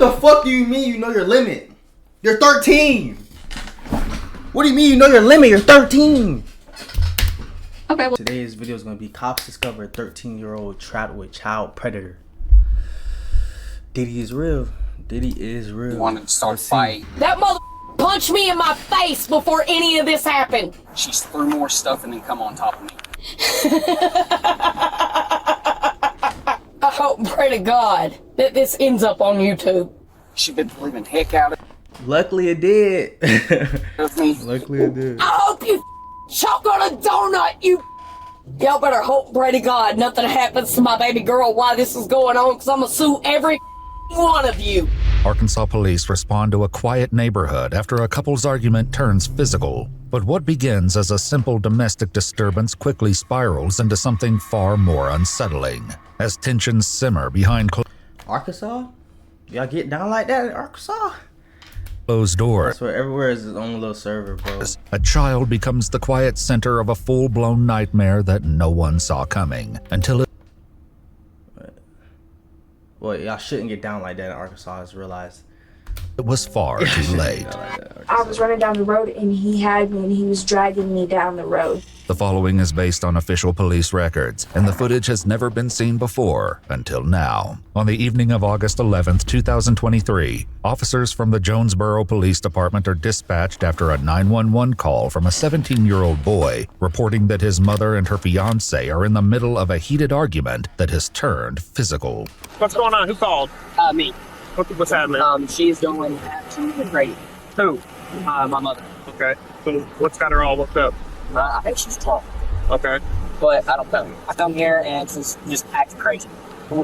The fuck do you mean you know your limit? You're 13. What do you mean you know your limit? You're 13. Okay. Well, today's video is going to be cops discover a 13-year-old trapped with child predator. Diddy is real. Diddy is real. Wanted to start a fight. that mother punched me in my face before any of this happened. She threw more stuff and then come on top of me. I hope and pray to God that this ends up on YouTube. She been believing heck out Luckily it did. of me. Luckily it did. I hope you choke on a donut, you. Y'all better hope and pray to God nothing happens to my baby girl while this is going on, because I'm gonna sue every one of you. Arkansas police respond to a quiet neighborhood after a couple's argument turns physical. But what begins as a simple domestic disturbance quickly spirals into something far more unsettling. As tensions simmer behind Arkansas? Y'all get down like that in Arkansas? closed doors, That's where everywhere is its own little server, bro. a child becomes the quiet center of a full-blown nightmare that no one saw coming until it Well, y'all shouldn't get down like that in Arkansas, I just realized. was far too late. I was running down the road and he had me and he was dragging me down the road. The following is based on official police records, and the footage has never been seen before until now. On the evening of August 11th, 2023, officers from the Jonesboro Police Department are dispatched after a 911 call from a 17-year-old boy reporting that his mother and her fiancé are in the middle of a heated argument that has turned physical. What's going on? Who called? Me. What's happening? She's going absolutely crazy. Who? My mother. Okay. So what's got her all worked up? I think she's 12, Okay. but I don't know. I come here and she's just acting crazy.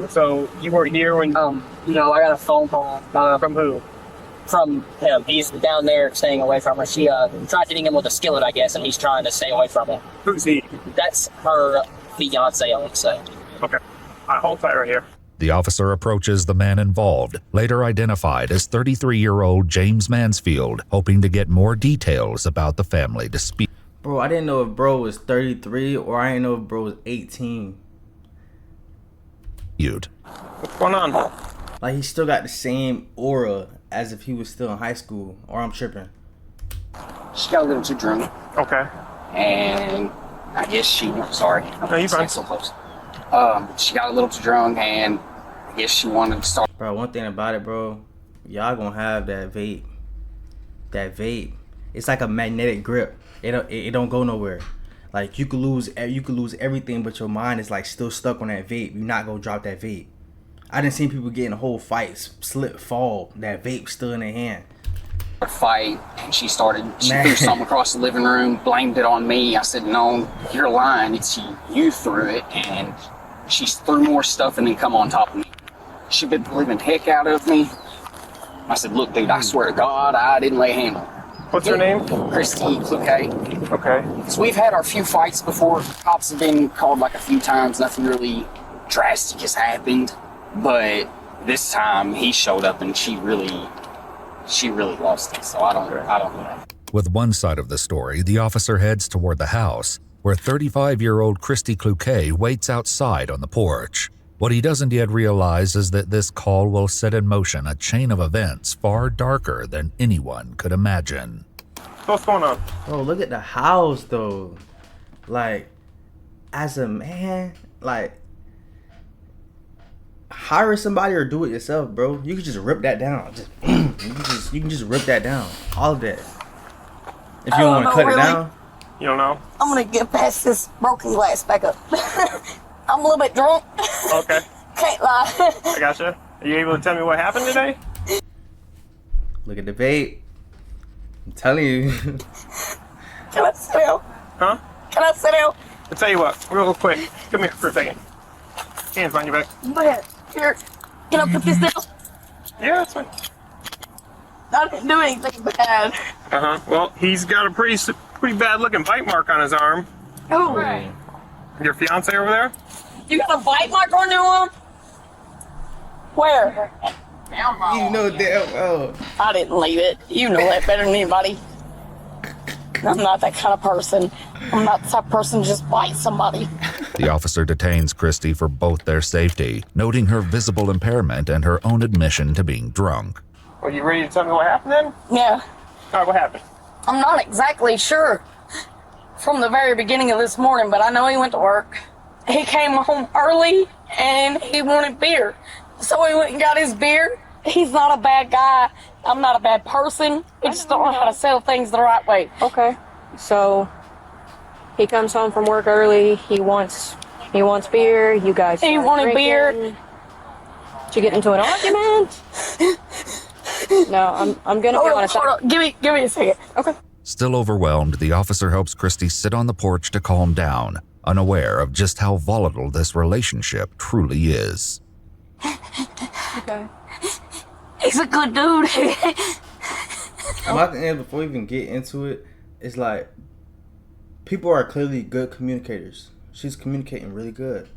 So you weren't here when? I got a phone call From who? from him. He's down there staying away from her. She tried hitting him with a skillet, I guess, and he's trying to stay away from her. Who's he? That's her fiance, I would say. Okay. Hold tight right here. The officer approaches the man involved, later identified as 33-year-old James Mansfield, hoping to get more details about the family dispute. Bro, I didn't know if bro was 33 or I didn't know if bro was 18. What's going on? Like, he still got the same aura as if he was still in high school, or I'm tripping. She got a little too drunk, Okay. and I guess sorry. No, you're fine. So close. She got a little too drunk, and I guess she wanted to start. Bro, one thing about it, bro, y'all gonna have that vape. That vape, it's like a magnetic grip. It don't go nowhere. Like, you could lose everything, but your mind is like still stuck on that vape. You're not gonna drop that vape. I done seen people get in whole fights, slip, fall. That vape still in their hand. Fight, and she threw something across the living room, blamed it on me. I said, no, you're lying. It's you threw it, and she threw more stuff and then come on top of me. She been believing heck out of me. I said, look, dude, I swear to God, I didn't lay a hand on her. What's her name? Christy Kluke. Okay. So we've had our few fights before. Cops have been called like a few times. Nothing really drastic has happened, but this time he showed up and she really lost it. So I don't know. With one side of the story, the officer heads toward the house, where 35-year-old Christy Kluke waits outside on the porch. What he doesn't yet realize is that this call will set in motion a chain of events far darker than anyone could imagine. What's going on? Bro, look at the house, though. Like, as a man, like, hire somebody or do it yourself, bro. You can just rip that down. You can just rip that down. All of that. If you don't want to cut it down. You don't know? I'm gonna get past this broken glass back up. I'm a little bit drunk. Okay. Can't lie. I gotcha. Are you able to tell me what happened today? Look at the vape. I'm telling you. Can I sit down? Huh? Can I sit down? I'll tell you what, real quick. Come here for a second. Hands behind your back. Go ahead. Here. Can I put this down? Yeah, that's fine. I didn't do anything bad. Well, he's got a pretty bad looking bite mark on his arm. Oh. Right. Your fiance over there? You got a bite mark on your arm? Where? You know damn well. I didn't leave it. You know that better than anybody. I'm not that kind of person. I'm not the type of person to just bite somebody. The officer detains Christy for both their safety, noting her visible impairment and her own admission to being drunk. Are you ready to tell me what happened then? Yeah. All right, what happened? I'm not exactly sure from the very beginning of this morning, but I know he went to work. He came home early and he wanted beer. So he went and got his beer. He's not a bad guy. I'm not a bad person. We just don't know how to sell things the right way. Okay. So he comes home from work early. He wants beer. You guys He start wanted drinking. beer. Did you get into an argument? No, I'm gonna be honest. Hold on. Give me a second. Okay. Still overwhelmed, the officer helps Christy sit on the porch to calm down, unaware of just how volatile this relationship truly is. Okay. He's a good dude. My thing is, before we even get into it, it's like people are clearly good communicators. She's communicating really good.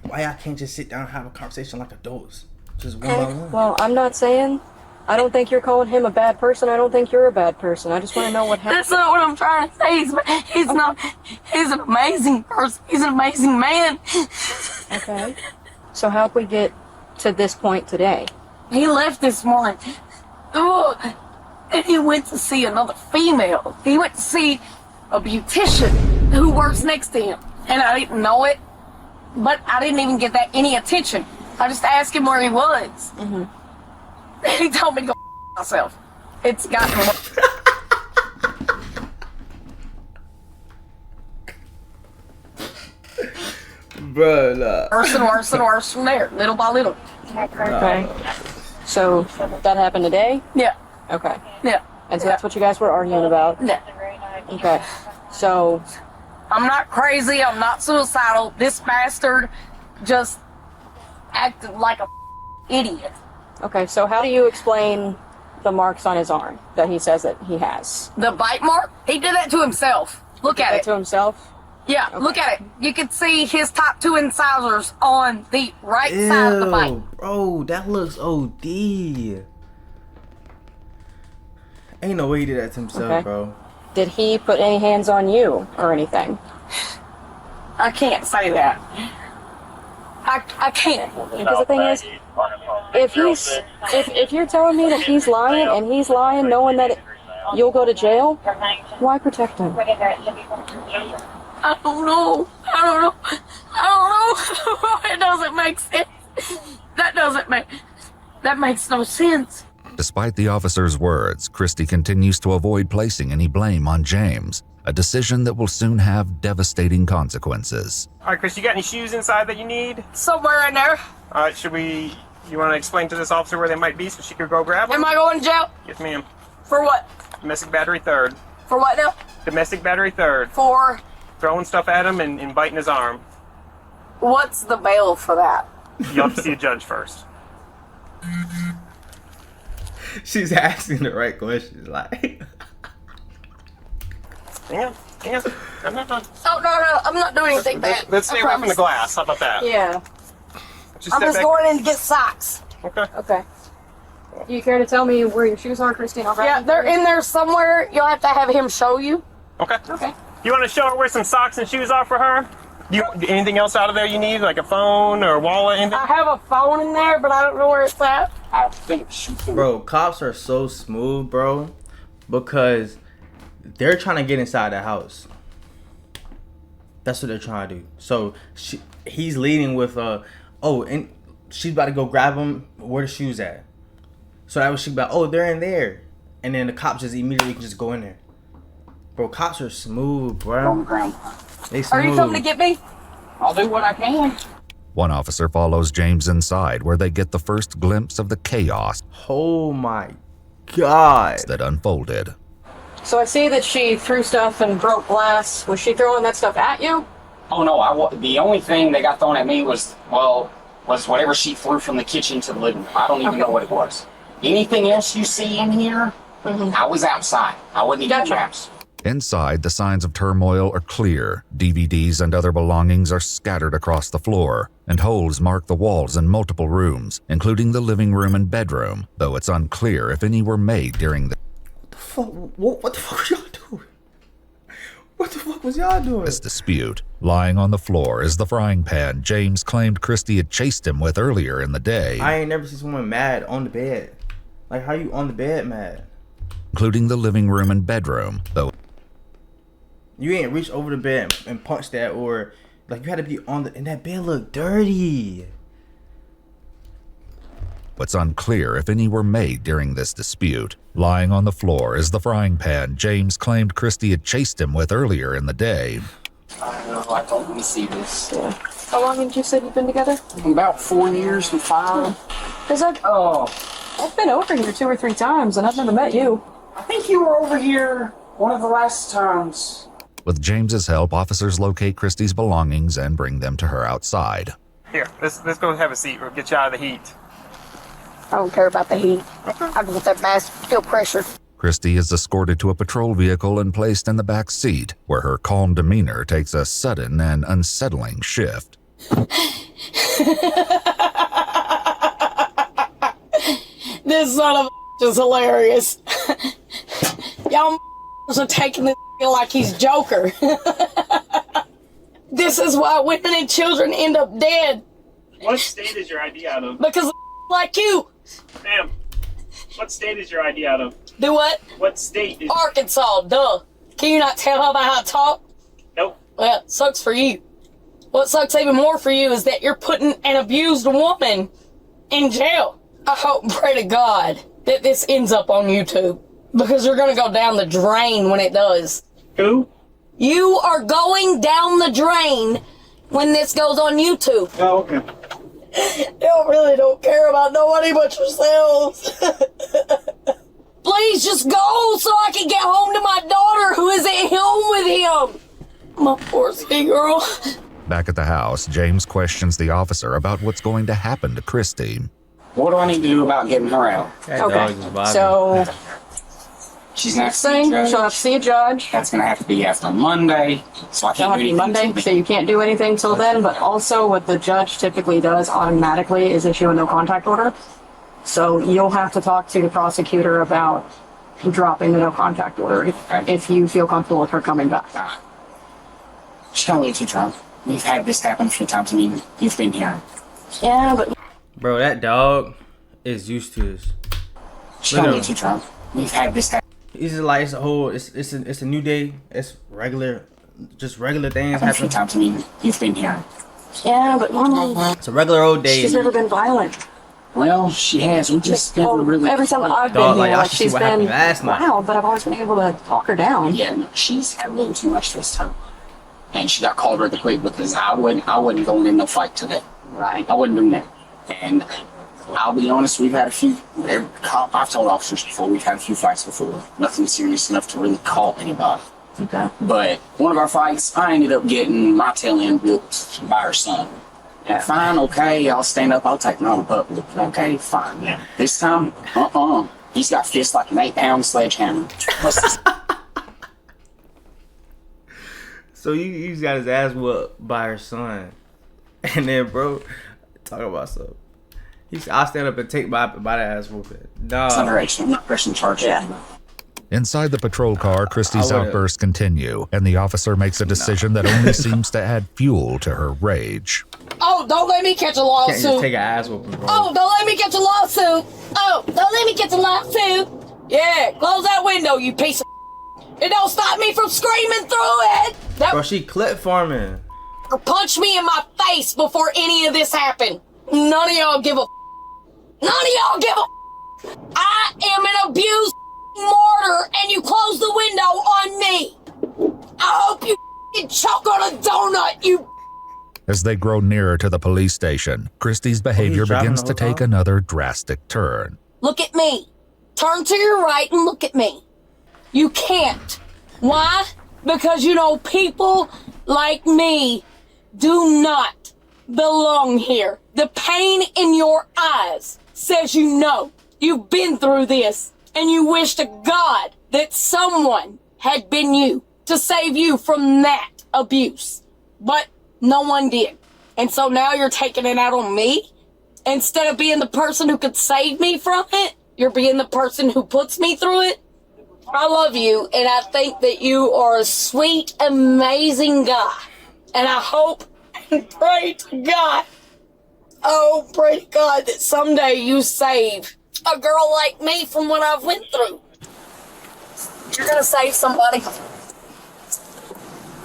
Why I can't just sit down and have a conversation like adults, just one by one? Well, I'm not saying. I don't think you're calling him a bad person. I don't think you're a bad person. I just want to know what happened. That's not what I'm trying to say. He's not. He's an amazing person. He's an amazing man. Okay. So how'd we get to this point today? He left this morning. Ugh. And he went to see another female. He went to see a beautician who works next to him. And I didn't know it, but I didn't even get any attention. I just asked him where he was. Mm-hmm. He told me to go myself. It's gotten worse. Bro, nah. Worse and worse and worse from there, little by little. Okay. So that happened today? Yeah, Okay. yeah, And so that's what you guys were arguing about? yeah. Okay. So, I'm not crazy. I'm not suicidal. This bastard just acted like a idiot. okay, so how do you explain the marks on his arm that he says that he has? The bite mark? He did that to himself. Look at That it. to himself? Yeah, look at it. You can see his top two incisors on the right side of the bite. Ew, bro, that looks OD. Ain't no way he did that to himself, Okay. bro. Did he put any hands on you or anything? I can't say that. I can't. Because the thing is, if you're telling me that he's lying and he's lying knowing that you'll go to jail, why protect him? I don't know. It doesn't make sense. That makes no sense. Despite the officer's words, Christy continues to avoid placing any blame on James, a decision that will soon have devastating consequences. All right, Chris, you got any shoes inside that you need? Somewhere in there. All right, you want to explain to this officer where they might be so she could go grab them? Am I going to jail? Yes, ma'am. For what? Domestic battery third. For what now? Domestic battery third. For Throwing stuff at him and biting his arm. what's the bail for that? You'll have to see a judge first. She's asking the right questions, like. Hang on. I'm not done. Oh, no, I'm not doing anything bad. Let's stay I away from the promise. glass. How about that? Yeah. Just I'm step just back. going in to get socks. Okay. Okay. Do you care to tell me where your shoes are, Christine? I'll grab Yeah, them. they're in there somewhere. You'll have to have him show you. Okay. Okay. You want to show her where some socks and shoes are for her? Anything else out of there you need, like a phone or a wallet, anything? I have a phone in there, but I don't know where it's at. I think Bro, cops are so smooth, bro, because they're trying to get inside the house. That's what they're trying to do. So he's leading with and she's about to go grab him. Where the shoes at? So that was she about. Oh, they're in there, and then the cops just immediately can just go in there. Bro, cops are smooth, bro. They smooth. Are you coming to get me? I'll do what I can. One officer follows James inside, where they get the first glimpse of the chaos Oh my god. that unfolded. So I see that she threw stuff and broke glass. Was she throwing that stuff at you? Oh no, the only thing that got thrown at me was whatever she threw from the kitchen to the living room. I don't even know what it was. Anything else you see in here, I was outside. I wasn't even in the house. Inside, the signs of turmoil are clear. DVDs and other belongings are scattered across the floor, and holes mark the walls in multiple rooms, including the living room and bedroom, though it's unclear if any were made during the... What the fuck are y'all doing? What the fuck was y'all doing? This dispute. Lying on the floor is the frying pan James claimed Christy had chased him with earlier in the day. I ain't never seen someone mad on the bed. Like, how you on the bed mad? Including the living room and bedroom, though You ain't reach over the bed and punch that, or like you had to be on the. And that bed looked dirty. it's unclear if any were made during this dispute. Lying on the floor is the frying pan James claimed Christy had chased him with earlier in the day. I don't know. I don't want to see this. Yeah. How long did you say you've been together? About 4 years and 5. Because I've been over here 2 or 3 times and I've never met you. I think you were over here one of the last times. With James's help, officers locate Christy's belongings and bring them to her outside. Here, let's go have a seat. We'll get you out of the heat. I don't care about the heat. I want that mask feel pressure. Christy is escorted to a patrol vehicle and placed in the back seat, where her calm demeanor takes a sudden and unsettling shift. This son of a is hilarious. Y'all are taking this like he's Joker. This is why women and children end up dead. What state is your ID out of? Because of like you. Ma'am, what state is your ID out of? Do what? What state is... Arkansas, duh. Can you not tell by how I talk? Nope. Well, it sucks for you. What sucks even more for you is that you're putting an abused woman in jail. I hope and pray to God that this ends up on YouTube, because you're going to go down the drain when it does. Who? You are going down the drain when this goes on YouTube. Oh, okay. Y'all really don't care about nobody but yourselves. Please just go so I can get home to my daughter who is at home with him. My poor sweet girl. Back at the house, James questions the officer about what's going to happen to Christy. What do I need to do about getting her out? That dog is Okay, bothering. so She's not saying she'll have to see a judge. That's going to have to be after Monday, so I That'll can't have do to be anything Monday, till so you can't do anything till then, but also what the judge typically does automatically is issue a no contact order. So you'll have to talk to the prosecutor about dropping the no contact order if you feel comfortable with her coming back. She's not a little too drunk. We've had this happen a few times. I mean, you've been here. Yeah, but Bro, that dog is used to this. She's not a little too drunk. We've had this happen It's just like it's a new day. It's regular, just regular things a few happen. times. I mean, you've been here. yeah, but normally It's a regular old day. she's never been violent. Well, she has. We just never really. Every time I've Dog, been like, here, y'all like should see she's what happened been last night. wild, but I've always been able to talk her down. Yeah, no, she's had a little too much this time, and she got called really quick because I wasn't going in no fight today. Right. I wasn't doing that. And I'll be honest, we've had a few. I've told officers before we've had a few fights before. Nothing serious enough to really call anybody. Okay. But one of our fights, I ended up getting my tail end whooped by her son. Yeah, fine, okay, I'll stand up, I'll take him out of public. Okay, fine. Yeah. This time, he's got fists like an 8-pound sledgehammer. So you got his ass whooped by her son, and then bro, talk about something. I'll stand up and take my ass whooping. No. It's underage. I'm not pressing charges. Yeah. Inside the patrol car, Christy's I would've- outbursts continue, and the officer makes a decision that only seems to add fuel to her rage. Oh, don't let me catch a Can't just lawsuit. take an ass whooping, bro. Oh, don't let me catch a lawsuit. Oh, don't let me catch a lawsuit. Yeah, close that window, you piece of. It don't stop me from screaming through it. That Bro, she clip farming. punch me in my face before any of this happened. None of y'all give a. None of y'all give a. I am an abused martyr, and you close the window on me. I hope you choke on a donut, you. As they grow nearer to the police station, Christy's behavior driving begins the to whole take time? another drastic turn. Look at me. Turn to your right and look at me. You can't. Why? Because you know people like me do not belong here. The pain in your eyes says you know. You've been through this, and you wish to God that someone had been you to save you from that abuse. But no one did. And so now you're taking it out on me? Instead of being the person who could save me from it, you're being the person who puts me through it? I love you, and I think that you are a sweet, amazing guy. And I hope and pray to God, pray to God that someday you save a girl like me from what I've went through. You're gonna save somebody.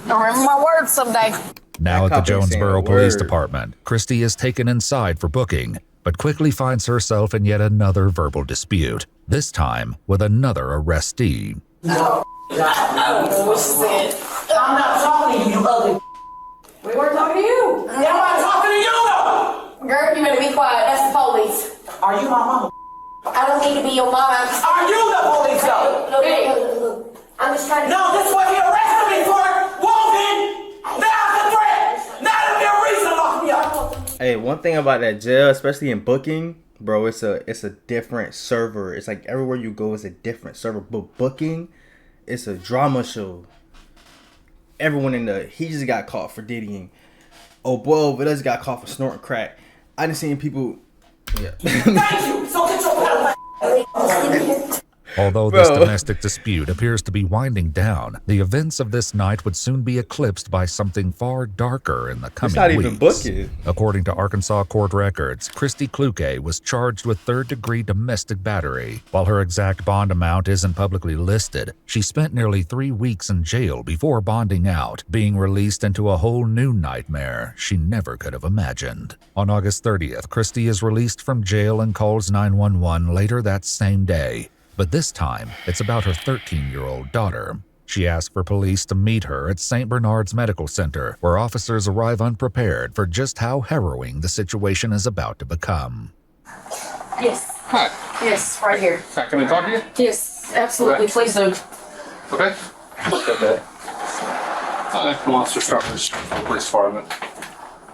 Remember my words someday. Now at the Jonesboro Police Department, Christy is taken inside for booking, but quickly finds herself in yet another verbal dispute, this time with another arrestee. No. What's that? I'm not talking to you, you ugly. We weren't talking to you. Yeah, I'm not talking to you. Girl, you better be quiet. That's the police. Are you my mama? I don't need to be your mama. Are you the police, though? Look. I'm just trying to... No, this is what he arrested me for. Walking. That's a threat. That'll be a reason to lock me up. Hey, one thing about that jail, especially in booking, bro, it's a different server. It's like everywhere you go is a different server. But booking, it's a drama show. Everyone he just got caught for diddying. Oh boy, over there just got caught for snorting crack. I done seen people. Yeah. Thank you. So get your Although this domestic dispute appears to be winding down, the events of this night would soon be eclipsed by something far darker in the coming weeks. It's not even booking. According to Arkansas court records, Christy Kluke was charged with third-degree domestic battery. While her exact bond amount isn't publicly listed, she spent nearly 3 weeks in jail before bonding out, being released into a whole new nightmare she never could have imagined. On August 30th, Christy is released from jail and calls 911 later that same day. But this time, it's about her 13-year-old daughter. She asks for police to meet her at St. Bernard's Medical Center, where officers arrive unprepared for just how harrowing the situation is about to become. Yes. Hi. Yes, right here. Hi, can I talk to you? Yes, absolutely. Okay. Please do. Okay. Okay. Who wants to start with the police department?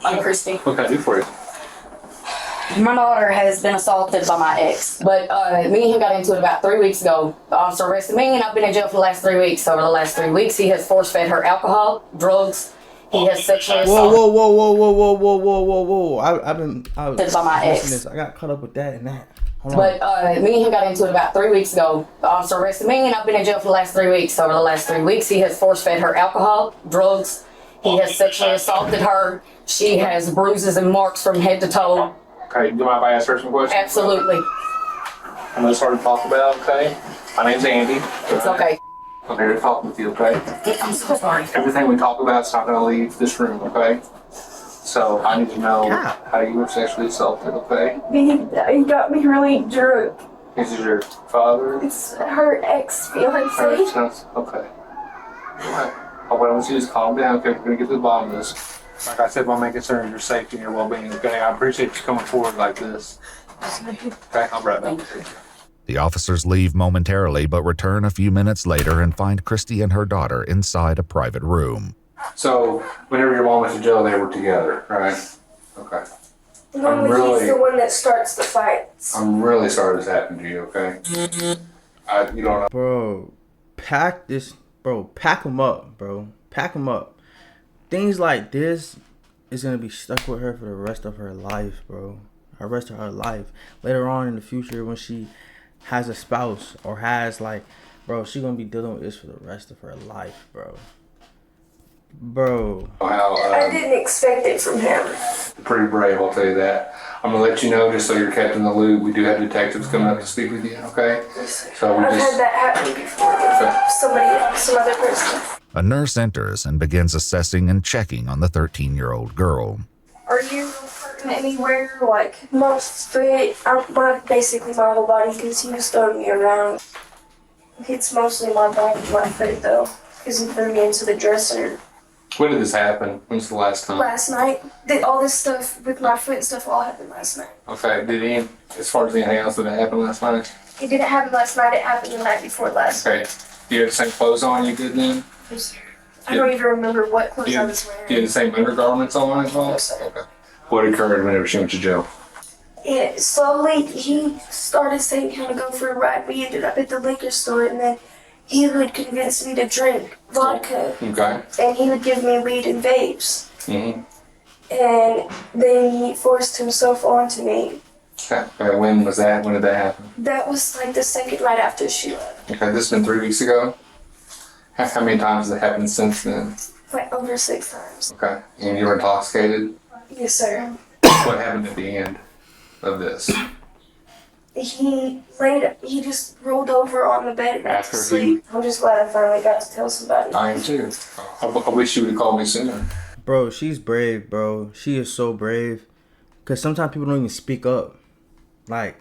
I'm Christy. What can I do for you? My daughter has been assaulted by my ex, but me and him got into it about 3 weeks ago. The officer arrested me, and I've been in jail for the last 3 weeks. Over the last 3 weeks, he has force-fed her alcohol, drugs. He has sexually assaulted. Whoa! I've been by my ex. this. I got caught up with that and that. Hold But me and him got into it about 3 weeks ago. The officer arrested me, and I've been in jail for the last 3 weeks. Over the last 3 weeks, he has force-fed her alcohol, drugs. He has sexually assaulted her. She has bruises and marks from head to toe. Okay, do you mind if I ask her some questions? Absolutely. I know it's hard to talk about, okay? My name's Andy. It's okay. I'm here to talk with you, okay? I'm so sorry. Everything we talk about is not going to leave this room, okay? So I need to know how you were sexually assaulted, okay? He got me really drunk. Is it your father? It's her ex-fiance. Okay. Alright. I want you to just calm down, okay? We're going to get to the bottom of this. Like I said, my main concern is your safety and your well-being, okay? I appreciate you coming forward like this. Okay, I'll be right back. The officers leave momentarily but return a few minutes later and find Christy and her daughter inside a private room. So, whenever your mom went to jail, they were together, right? Okay. Normally he's the one that starts the fights. I'm really sorry this happened to you, okay? You don't know. Bro, pack them up, bro. Pack them up. Things like this is going to be stuck with her for the rest of her life, bro. The rest of her life. Later on in the future, when she has a spouse or has, like, bro, she's going to be dealing with this for the rest of her life, bro. Bro. I didn't expect it from him. Pretty brave, I'll tell you that. I'm going to let you know, just so you're kept in the loop, we do have detectives coming up to speak with you, okay? So I've had that happen before with some other person. A nurse enters and begins assessing and checking on the 13-year-old girl. Are you hurting anywhere? Like, most foot, basically my whole body, because he was throwing me around. It's mostly my body, my foot, though, because he threw me into the dresser. When did this happen? When's the last time? Last night. All this stuff with my foot and stuff all happened last night. Okay, as far as anything else that happened last night? It didn't happen last night, it happened the night before last. Okay. Do you have the same clothes on you did then? I don't even remember what clothes I was wearing. Do you have the same undergarments on as well? No, sir. Okay. What occurred whenever she went to jail? Yeah, slowly he started saying he wanted to go for a ride. We ended up at the liquor store, and then he would convince me to drink vodka. Okay. And he would give me weed and vapes. Mm-hmm. And then he forced himself onto me. Okay, when was that? When did that happen? That was like the second right after she left. Okay, this has been 3 weeks ago. How many times has it happened since then? Like over 6 times. Okay, and you were intoxicated? Yes, sir. What happened at the end of this? He just rolled over on the bed and went to After sleep. I'm just glad I finally got to tell somebody. I am too. I wish you would have called me sooner. Bro, she's brave, bro. She is so brave. Because sometimes people don't even speak up. Like,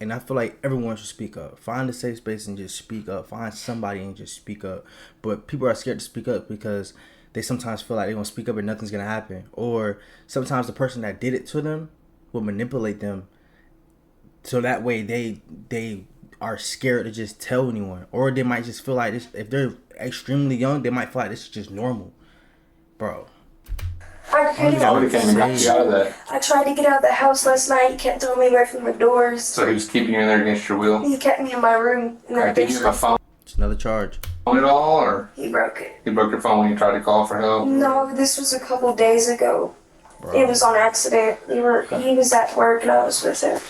and I feel like everyone should speak up. Find a safe space and just speak up. Find somebody and just speak up. But people are scared to speak up because they sometimes feel like they're going to speak up and nothing's going to happen. Or sometimes the person that did it to them will manipulate them. So that way they are scared to just tell anyone. Or they might just feel like this, if they're extremely young, they might feel like this is just normal. Bro. I Somebody came and got you out of that. I tried to get out of the house last night. He kept throwing me away from the doors. So he was keeping you in there against your will? He kept me in my room. In that Did you have a phone It's another charge. at all, or He broke it. he broke your phone when you tried to call for help? No, this was a couple days ago. Bro. It was on accident. He was at work and I was with him.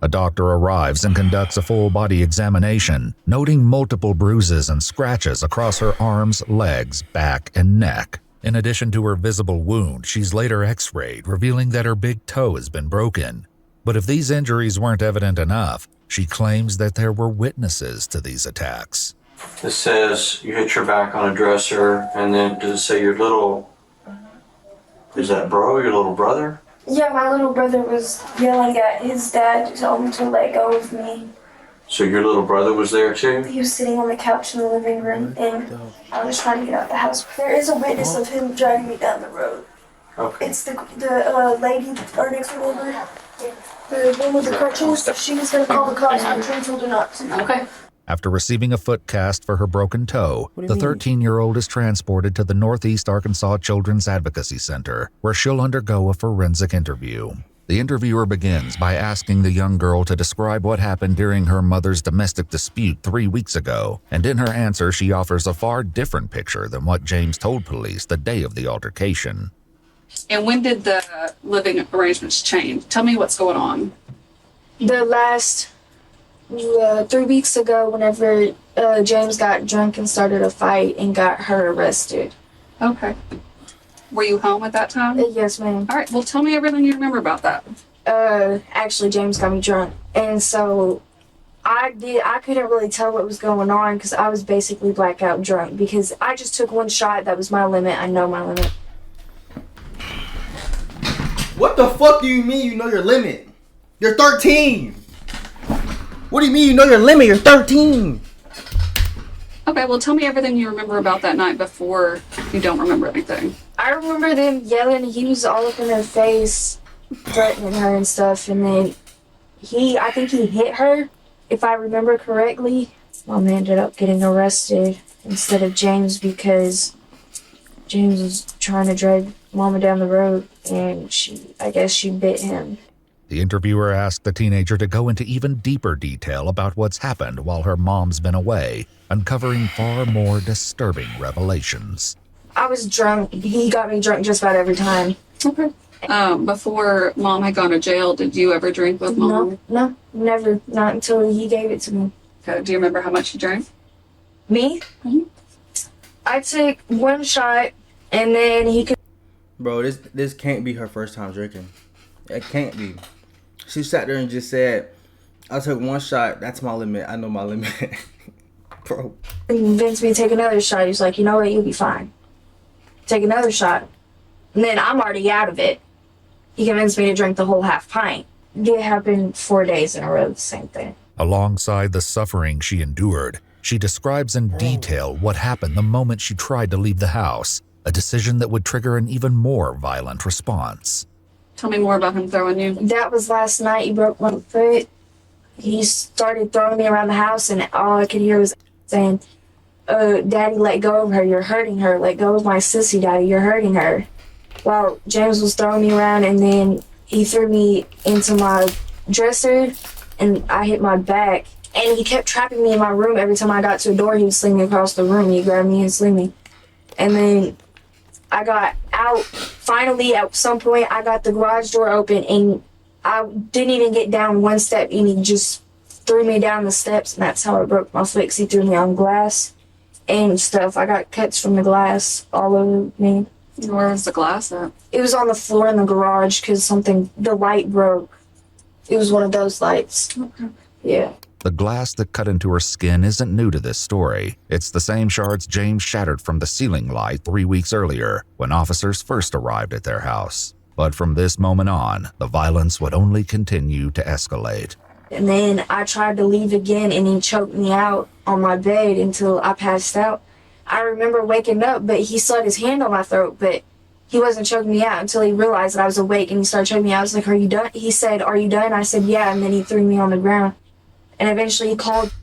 A doctor arrives and conducts a full-body examination, noting multiple bruises and scratches across her arms, legs, back, and neck. In addition to her visible wound, she's later x-rayed, revealing that her big toe has been broken. But if these injuries weren't evident enough, she claims that there were witnesses to these attacks. It says you hit your back on a dresser, and then does it say your little, is that your little brother? Yeah, my little brother was yelling at his dad to tell him to let go of me. So your little brother was there too? He was sitting on the couch in the living room and I was trying to get out the house. There is a witness of him dragging me down the road. Okay. It's the lady, our next door neighbor, the one with the crutches. She was going to call the cops, but Trey told her not to. Okay. After receiving a foot cast for her broken toe, the 13-year-old is transported to the Northeast Arkansas Children's Advocacy Center, where she'll undergo a forensic interview. The interviewer begins by asking the young girl to describe what happened during her mother's domestic dispute 3 weeks ago, and in her answer she offers a far different picture than what James told police the day of the altercation. And when did the living arrangements change? Tell me what's going on. The last 3 weeks ago, whenever James got drunk and started a fight and got her arrested. Okay. Were you home at that time? Yes, ma'am. All right, well, tell me everything you remember about that. Actually, James got me drunk. And so I couldn't really tell what was going on because I was basically blackout drunk because I just took one shot. That was my limit. I know my limit. What the fuck do you mean you know your limit? You're 13. What do you mean you know your limit? You're 13. Okay, well, tell me everything you remember about that night before you don't remember anything. I remember them yelling. He was all up in her face, threatening her and stuff. And then I think he hit her, if I remember correctly. Mom ended up getting arrested instead of James because James was trying to drag Mama down the road and I guess she bit him. The interviewer asked the teenager to go into even deeper detail about what's happened while her mom's been away, uncovering far more disturbing revelations. I was drunk. He got me drunk just about every time. Okay. Before Mom had gone to jail, did you ever drink with Mom? No, never. Not until he gave it to me. Okay. Do you remember how much you drank? Me? Mm-hmm. I took one shot and then he could... Bro, this can't be her first time drinking. It can't be. She sat there and just said, I took one shot. That's my limit. I know my limit. Bro. He convinced me to take another shot. He was like, you know what? You'll be fine. Take another shot. And then I'm already out of it. He convinced me to drink the whole half pint. It happened 4 days in a row, the same thing. Alongside the suffering she endured, she describes in detail what happened the moment she tried to leave the house, a decision that would trigger an even more violent response. Tell me more about him throwing you. That was last night. He broke my foot. He started throwing me around the house, and all I could hear was saying, Daddy, let go of her. You're hurting her. Let go of my sissy, Daddy. You're hurting her. Well, James was throwing me around, and then he threw me into my dresser, and I hit my back. And he kept trapping me in my room. Every time I got to a door, he would sling me across the room. He'd grab me and sling me. And then I got out. Finally, at some point, I got the garage door open, and I didn't even get down one step, and he just threw me down the steps, and that's how I broke my foot, 'cause he threw me on glass and stuff. I got cuts from the glass all over me. Where was the glass at? It was on the floor in the garage because the light broke. It was one of those lights. Okay. Yeah. The glass that cut into her skin isn't new to this story. It's the same shards James shattered from the ceiling light 3 weeks earlier when officers first arrived at their house. But from this moment on, the violence would only continue to escalate. And then I tried to leave again, and he choked me out on my bed until I passed out. I remember waking up, but he still had his hand on my throat, but he wasn't choking me out until he realized that I was awake, and he started choking me out. I was like, "Are you done?" He said, "Are you done?" I said, "Yeah," and then he threw me on the ground. And eventually he called.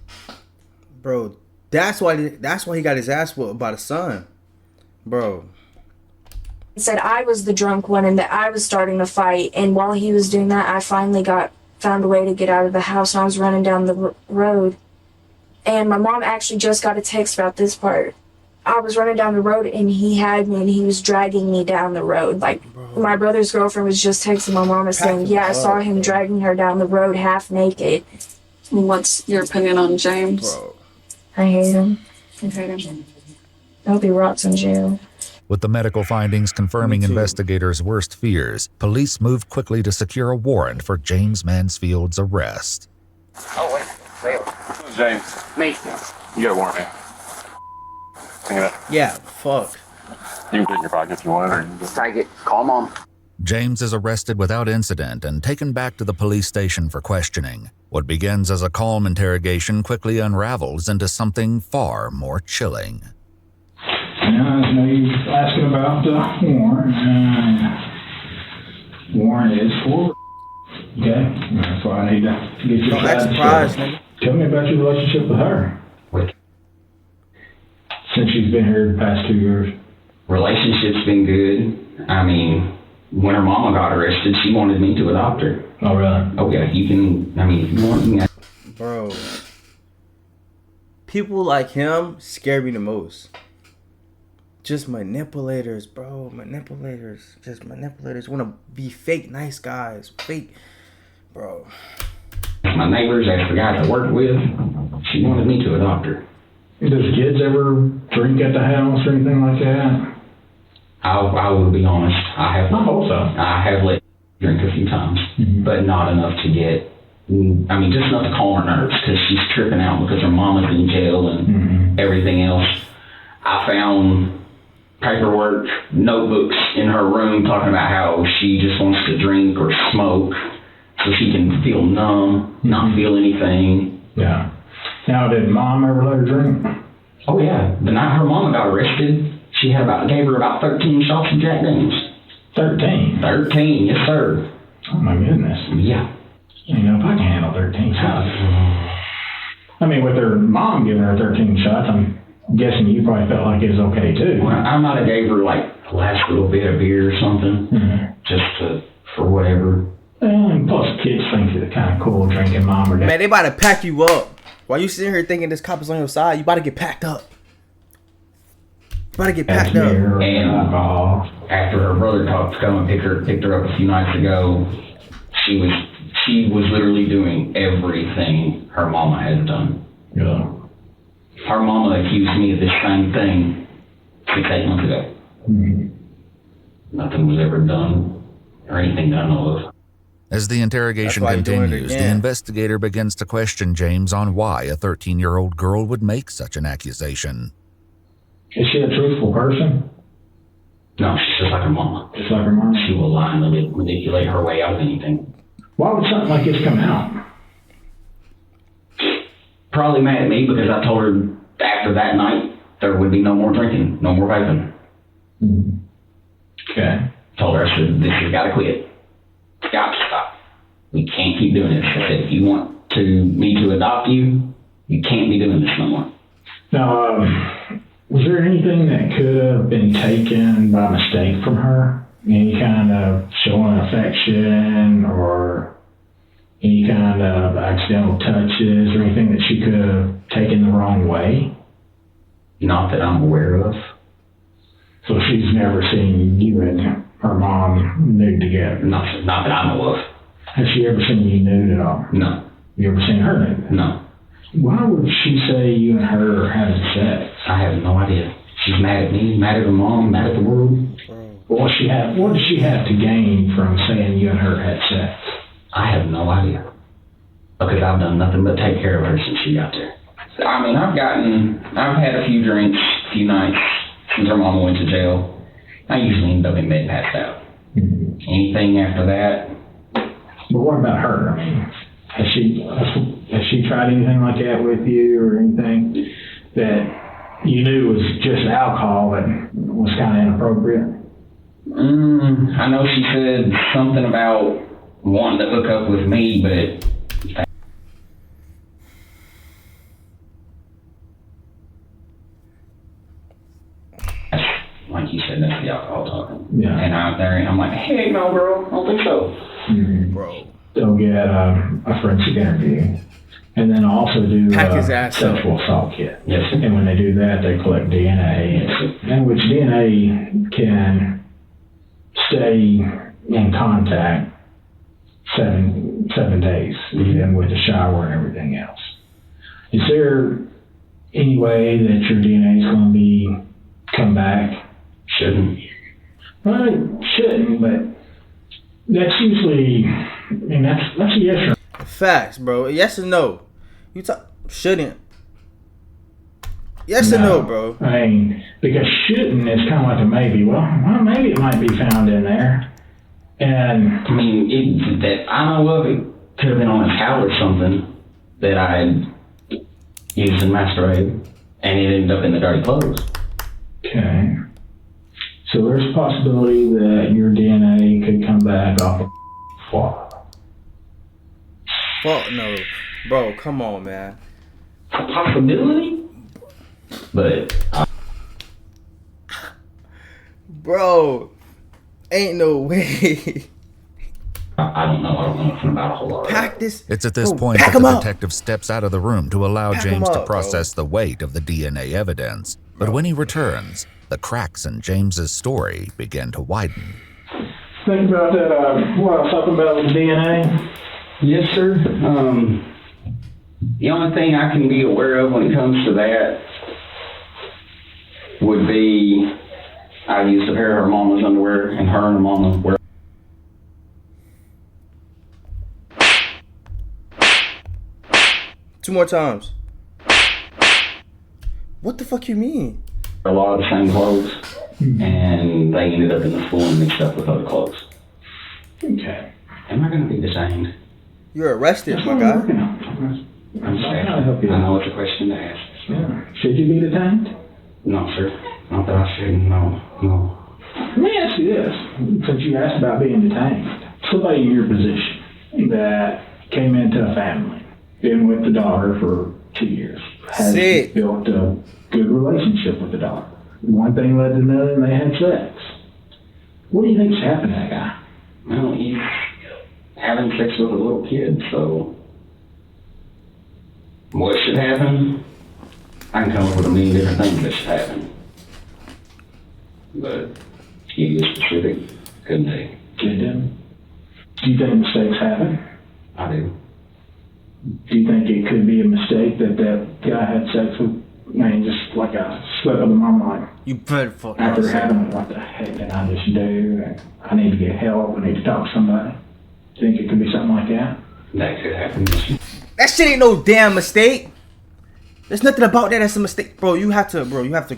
Bro, that's why he got his ass whooped by the son. Bro. He said I was the drunk one and that I was starting to fight. And while he was doing that, I finally found a way to get out of the house, and I was running down the road. And my mom actually just got a text about this part. I was running down the road, and he had me, and he was dragging me down the road. Like, my brother's girlfriend was just texting my mom and saying, yeah, I saw him dragging her down the road half naked. What's your opinion on James? Bro. I hate him. You hate him? I hope he rots in jail. With the medical findings confirming Me too. investigators' worst fears, police moved quickly to secure a warrant for James Mansfield's arrest. Oh, wait. James, Me. you got a warrant, man. Hang it up. Yeah, fuck. You can put it in your pocket if you want, or you can just... Take it. Call Mom. James is arrested without incident and taken back to the police station for questioning. What begins as a calm interrogation quickly unravels into something far more chilling. Now, I know you're asking about the warrant. Warrant is for... Okay? That's why I need to get your Don't act side surprised, straight. nigga. Tell me about your relationship with her. Since she's been here the past 2 years. Relationship's been good. I mean, when her mama got arrested, she wanted me to adopt her. Oh, really? Oh, yeah, you can, I mean, if you want, you can. Bro. People like him scare me the most. Just manipulators, bro. Manipulators. Just manipulators. Want to be fake nice guys. Fake. Bro. My neighbors, that's the guys I worked with, she wanted me to adopt her. Does kids ever drink at the house or anything like that? I will be honest, I hope so. I have let drink a few times, but not enough to get, I mean, just enough to calm her nerves, because she's tripping out because her mama's in jail and everything else. I found paperwork, notebooks in her room talking about how she just wants to drink or smoke so she can feel numb, not feel anything. Yeah. Now, did Mom ever let her drink? Oh yeah, the night her mama got arrested, she had gave her about 13 shots of Jack Daniels. 13? 13, yes sir. Oh my goodness. Yeah. You know, if I can handle 13 shots. I mean, with her mom giving her 13 shots, I'm guessing you probably felt like it was okay too. Well, I might have gave her like the last little bit of beer or something, just for whatever. And plus, kids think you're kind of cool drinking Mom or Dad. Man, they about to pack you up. While you sitting here thinking this cop is on your side, you about to get packed up. You about to get packed up. And after her brother talked to come and picked her up a few nights ago, she was literally doing everything her mama had done. Yeah. Her mama accused me of this same thing 6-8 months ago. Nothing was ever done or anything that I know of. As the interrogation continues, the investigator begins to question James on why a 13-year-old girl would make such an accusation. Is she a truthful person? No, she's just like her mama. Just like her mom? She will lie and manipulate her way out of anything. Why would something like this come out? Probably mad at me because I told her after that night there would be no more drinking, no more vaping. Okay. Told her, I said, this has got to quit. It's got to stop. We can't keep doing this. I said, if you want me to adopt you, you can't be doing this no more. Now, was there anything that could have been taken by mistake from her? Any kind of showing affection or any kind of accidental touches or anything that she could have taken the wrong way? Not that I'm aware of. So she's never seen you and her mom nude together? Not that I know of. Has she ever seen you nude at all? No. You ever seen her nude? No. Why would she say you and her are having sex? I have no idea. She's mad at me, mad at her mom, mad at the world. What does she have to gain from saying you and her had sex? I have no idea. Because I've done nothing but take care of her since she got there. I mean, I've had a few drinks, a few nights since her mama went to jail. I usually end up in bed passed out. Mm-hmm. Anything after that. But what about her? I mean, has she tried anything like that with you or anything that you knew was just alcohol that was kind of inappropriate? I know she said something about wanting to hook up with me, but like you said, that's the alcohol talking. Yeah. And I'm like, hey, no, bro, I don't think so. Mm-hmm. Bro. They'll get a forensic interview. And then also do sexual assault kit. Yes. And when they do that, they collect DNA, in which DNA can stay in contact 7 days, even with the shower and everything else. Is there any way that your DNA is going to come back? Shouldn't. Well, it shouldn't, but that's usually, that's a yes or no. Facts, bro. Yes or no? You shouldn't. Yes or no, bro? I mean, because shouldn't is kind of like a maybe. Well, maybe it might be found in there. And I mean, that I know of, it could have been on a towel or something that I had used in masturbating, and it ended up in the dirty clothes. Okay. So there's a possibility that your DNA could come back off of flawed. Fuck no. Bro, come on, man. A possibility? But bro, ain't no way. I don't know. I don't know nothing about a whole lot of that. It's at this point that the detective steps out of the room to allow James to process the weight of the DNA evidence. But when he returns, the cracks in James's story begin to widen. Think about that, what I was talking about with DNA? Yes, sir. The only thing I can be aware of when it comes to that would be I used a pair of her mama's underwear, and her mama wear. Two more times. What the fuck you mean? A lot of the same clothes, and they ended up in the floor and mixed up with other clothes. Okay. Am I going to be detained? You're arrested, my guy. I'm sorry. I know it's a question to ask. Yeah. Should you be detained? No, sir. Not that I should. No. Let me ask you this, since you asked about being detained. Somebody in your position that came into a family, been with the daughter for 2 years, has built a good relationship with the daughter. One thing led to another, and they had sex. What do you think's happened to that guy? Well, he's having sex with a little kid, so what should happen? I can come up with a million different things that should happen. But he was specific, couldn't he? Do you think mistakes happen? I do. Do you think it could be a mistake that guy had sex with, just like a slip of the mama, like, you better fuck after having, what the heck did I just do? I need to get help, I need to talk to somebody. Do you think it could be something like that? That could happen. That shit ain't no damn mistake. There's nothing about that that's a mistake. Bro, you have to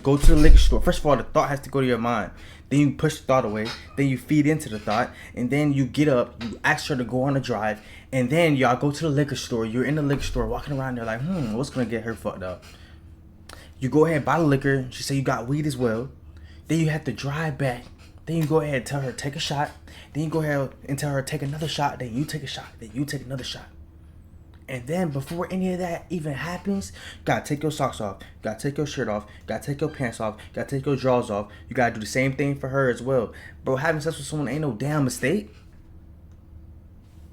go to the liquor store. First of all, the thought has to go to your mind. Then you push the thought away. Then you feed into the thought. And then you get up, you ask her to go on a drive. And then y'all go to the liquor store. You're in the liquor store walking around there like, what's gonna get her fucked up? You go ahead and buy the liquor. She say you got weed as well. Then you have to drive back. Then you go ahead and tell her take a shot. Then you go ahead and tell her take another shot. Then you take a shot. Then you take another shot. And then before any of that even happens, you gotta take your socks off. You gotta take your shirt off. You gotta take your pants off. You gotta take your drawers off. You gotta do the same thing for her as well. Bro, having sex with someone ain't no damn mistake.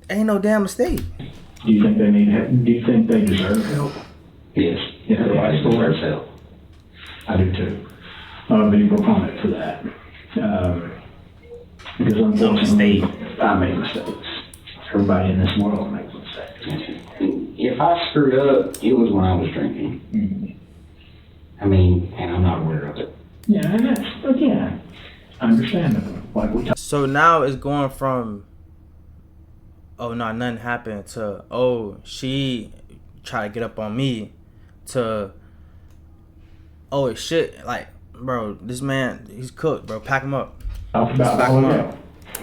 Ain't no damn mistake. Do you think they deserve help? Yes. Everybody deserves help. I do too. I'm a big proponent for that. Because unfortunately, I make mistakes. Everybody in this world makes mistakes. If I screwed up, it was when I was drinking. I mean, and I'm not aware of it. Yeah, and that's, again, understandable. Like we talked. So now it's going from, oh no, nothing happened, to, oh, she tried to get up on me, to, oh shit, like, bro, this man, he's cooked, bro. Pack him up. Talk about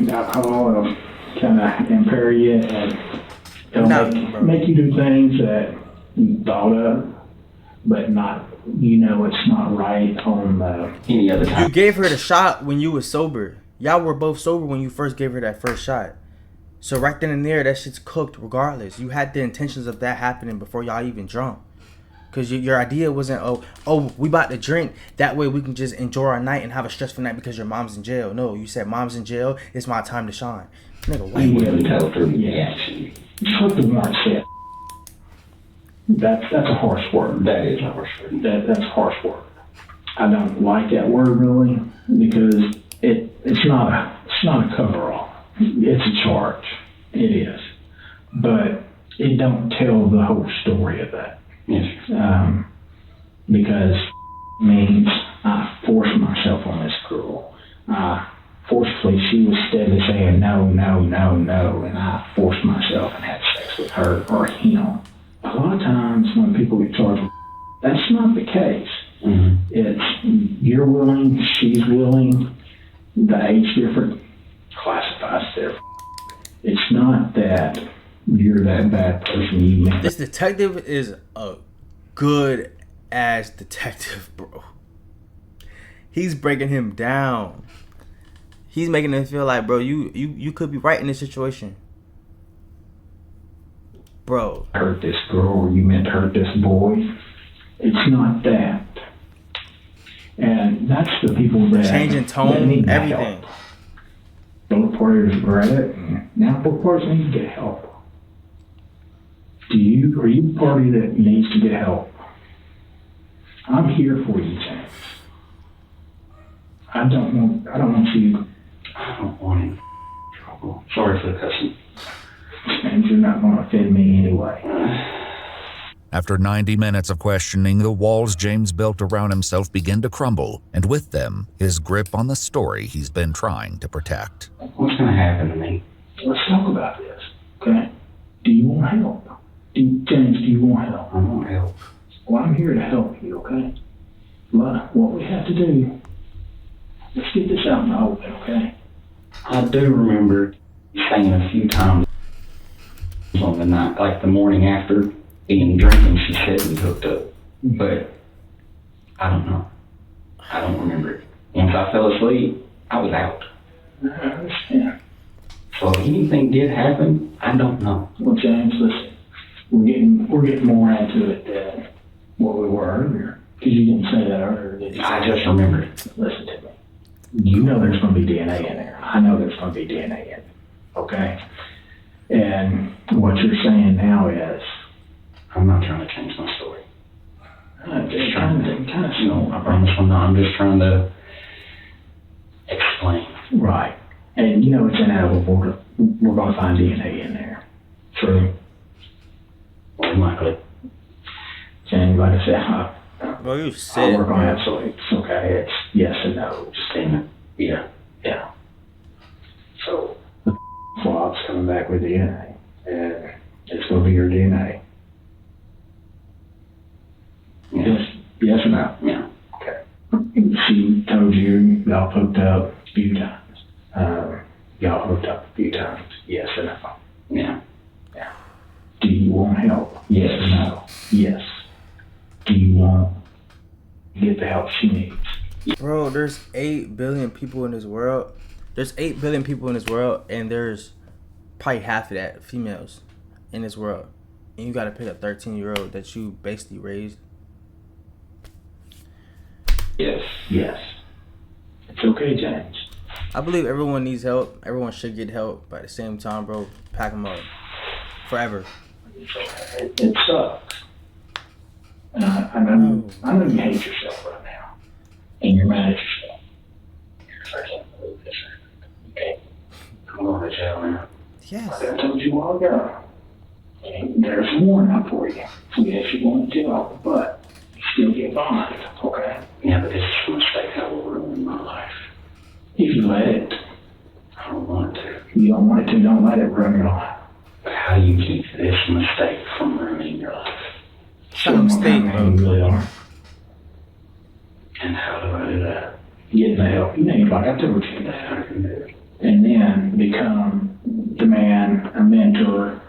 alcohol will kind of impair you and it'll make you do things that you thought of, but not, it's not right on any other time. You gave her the shot when you was sober. Y'all were both sober when you first gave her that first shot. So right then and there, that shit's cooked regardless. You had the intentions of that happening before y'all even drunk. Because your idea wasn't, oh, we about to drink. That way we can just enjoy our night and have a stressful night because your mom's in jail. No, you said mom's in jail. It's my time to shine. Nigga, why you really tell her reaction? What the warrant said. That's a harsh word. That is a harsh word. That's a harsh word. I don't like that word really because it's not a coverall. It's a charge. It is, but it don't tell the whole story of that. Yes. Because means I forced myself on this girl. Forcefully, she was steadily saying no, no, no, no, and I forced myself and had sex with her or him. A lot of times when people get charged, that's not the case. Mm-hmm. It's you're willing, she's willing, the age difference classifies there. It's not that you're that bad person you meant. This detective is a good ass detective, bro. He's breaking him down. He's making him feel like, bro, you could be right in this situation. Bro. Hurt this girl or you meant to hurt this boy. It's not that. And that's the people that changing tone, everything. Help. Both parties read it, and now both parties need to get help. Are you the party that needs to get help? I'm here for you, James. I don't want you. I don't want any trouble. Sorry for the cussing. And you're not going to offend me anyway. After 90 minutes of questioning, the walls James built around himself begin to crumble, and with them, his grip on the story he's been trying to protect. What's going to happen to me? Let's talk about this, okay? Do you want help? James, do you want help? I want help. Well, I'm here to help you, okay? But what we have to do, let's get this out in the open, okay? I do remember saying a few times on the night, like the morning after being drinking, she said we hooked up. But I don't know. I don't remember it. Once I fell asleep, I was out. I understand. So if anything did happen, I don't know. Well, James, listen. We're getting more into it than what we were earlier. Because you didn't say that earlier, did you? I just remembered it. Listen to me. You know there's going to be DNA in there. I know there's going to be DNA in it. Okay? And what you're saying now is... I'm not trying to change my story. Just kind of no, I promise I'm not. I'm just trying to explain. Right. And it's inevitable. We're going to find DNA in there. True. More likely. And like I said, bro, you sick. I'll work on absolutes. Okay, it's yes and no. Statement. Yeah. So the swab's coming back with DNA, and it's going to be your DNA. Yes or no? Yeah. Okay. She told you y'all hooked up a few times. Y'all hooked up a few times. Yes or no? Yeah. Do you want help? Yes or no? Yes. Do you want to get the help she needs? Bro, there's 8 billion people in this world. There's 8 billion people in this world, and there's probably half of that females in this world. And you gotta pick a 13-year-old that you basically raised. Yes. It's okay, James. I believe everyone needs help. Everyone should get help. But at the same time, bro, pack them up. Forever. It sucks. And I know you hate yourself right now. And you're mad at yourself. I can't believe this. Okay? I'm going to jail now. Yes. I told you while ago. And there's a warrant out for you. So if you want to jail, but you still get bond, okay? Yeah, but this is a mistake that will ruin my life. If you let it. I don't want to. You don't want it to, don't let it ruin your life. But how do you keep this mistake from ruining your life? It's not a mistake, bro. You really are. And how do I do that? Getting the help you need, like I told you, that's how you can do it. And then become the man, a mentor,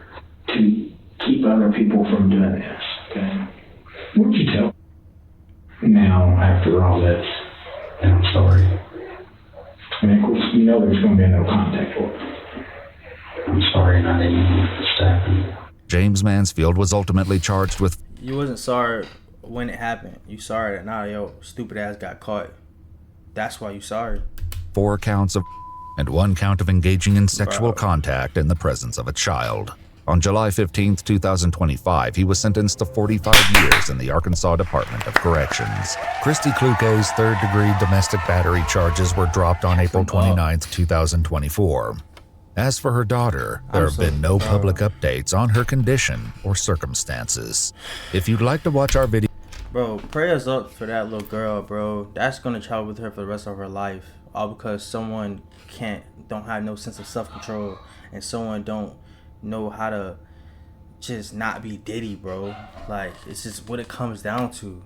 to keep other people from doing this, okay? What would you tell now after all this? And I'm sorry. And of course, you know there's going to be no contact order. I'm sorry, and I didn't want this to happen. James Mansfield was ultimately charged with... You wasn't sorry when it happened. You sorry that now your stupid ass got caught. That's why you sorry. 4 counts of and 1 count of engaging in sexual contact in the presence of a child. On July 15, 2025, he was sentenced to 45 years in the Arkansas Department of Corrections. Christy Kluke's third-degree domestic battery charges were dropped on April 29, 2024. As for her daughter, there have been no public updates on her condition or circumstances. If you'd like to watch our video... Bro, prayers up for that little girl, bro. That's gonna travel with her for the rest of her life. All because someone don't have no sense of self-control, and someone don't know how to just not be Diddy, bro. Like, it's just what it comes down to.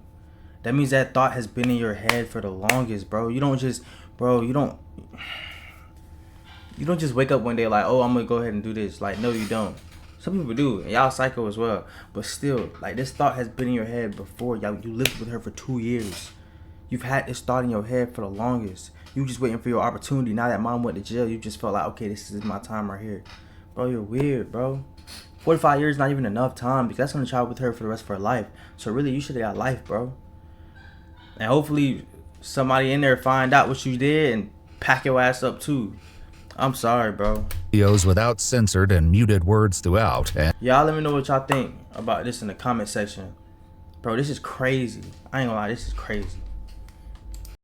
That means that thought has been in your head for the longest, bro. You don't just, bro, you don't just wake up one day like, oh, I'm gonna go ahead and do this. Like, no, you don't. Some people do, and y'all psycho as well. But still, like, this thought has been in your head before. Y'all, you lived with her for 2 years. You've had this thought in your head for the longest. You just waiting for your opportunity. Now that mom went to jail, you just felt like, okay, this is my time right here. Bro, you're weird, bro. 45 years is not even enough time, because that's gonna travel with her for the rest of her life. So really, you should have got life, bro. And hopefully somebody in there find out what you did and pack your ass up too. I'm sorry, bro. Videos without censored and muted words throughout. And y'all let me know what y'all think about this in the comment section. Bro, this is crazy. I ain't gonna lie, this is crazy.